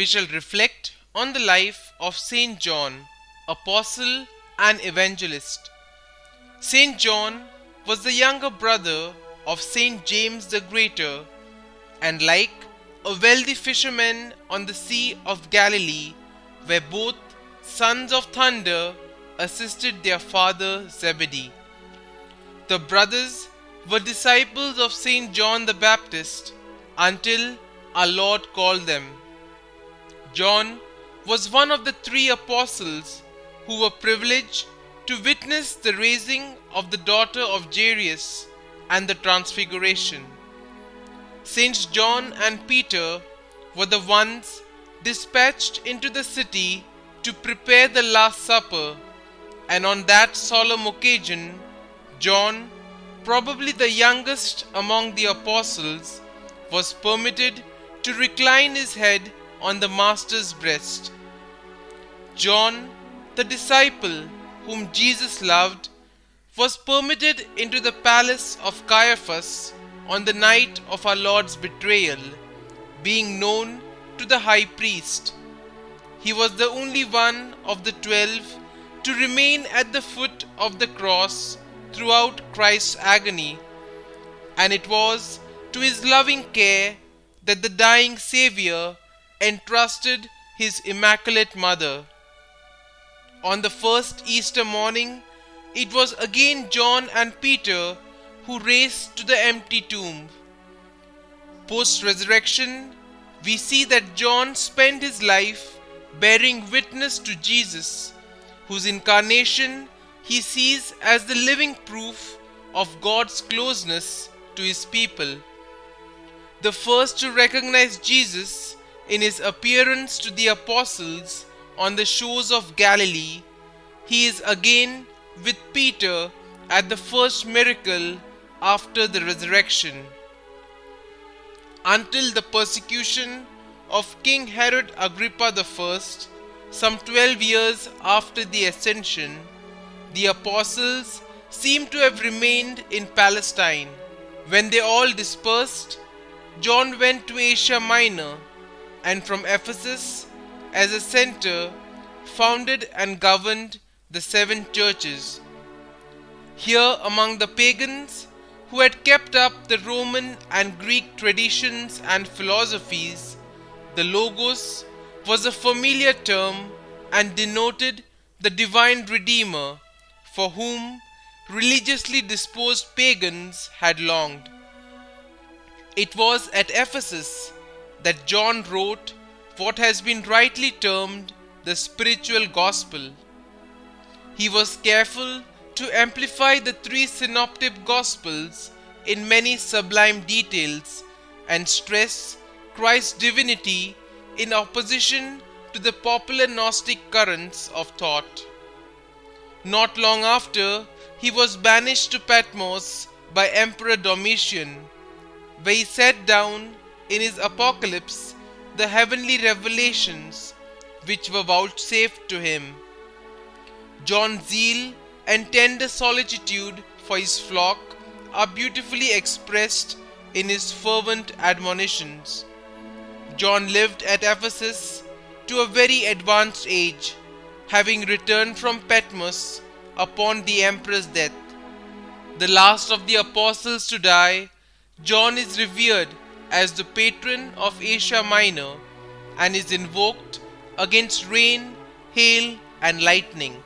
shall reflect on the life of Saint John, apostle and evangelist. Saint John was the younger brother of Saint James the Greater, and like a wealthy fisherman on the Sea of Galilee, where both sons of thunder assisted their father Zebedee. The brothers were disciples of Saint John the Baptist until our Lord called them. John was one of the 3 apostles who were privileged to witness the raising of the daughter of Jairus and the transfiguration. Saints John and Peter were the ones dispatched into the city to prepare the Last Supper, and on that solemn occasion, John, probably the youngest among the apostles, was permitted to recline his head on the Master's breast. John, the disciple whom Jesus loved, was permitted into the palace of Caiaphas on the night of our Lord's betrayal, being known to the high priest. He was the only one of the 12 to remain at the foot of the cross throughout Christ's agony, and it was to his loving care that the dying Saviour entrusted his Immaculate Mother. On the first Easter morning, it was again John and Peter who raced to the empty tomb. Post-resurrection, we see that John spent his life bearing witness to Jesus, whose incarnation he sees as the living proof of God's closeness to his people. The first to recognize Jesus in his appearance to the apostles on the shores of Galilee, he is again with Peter at the first miracle after the resurrection. Until the persecution of King Herod Agrippa I, some 12 years after the Ascension, the apostles seem to have remained in Palestine. When they all dispersed, John went to Asia Minor, and from Ephesus, as a center, founded and governed the 7 churches. Here among the pagans who had kept up the Roman and Greek traditions and philosophies, the Logos was a familiar term and denoted the divine Redeemer for whom religiously disposed pagans had longed. It was at Ephesus that John wrote what has been rightly termed the spiritual gospel. He was careful to amplify the 3 synoptic gospels in many sublime details and stress Christ's divinity in opposition to the popular Gnostic currents of thought. Not long after, he was banished to Patmos by Emperor Domitian, where he set down in his Apocalypse the heavenly revelations which were vouchsafed to him. John's zeal and tender solicitude for his flock are beautifully expressed in his fervent admonitions. John lived at Ephesus to a very advanced age, having returned from Patmos upon the emperor's death. The last of the apostles to die, John is revered as the patron of Asia Minor and is invoked against rain, hail, and lightning.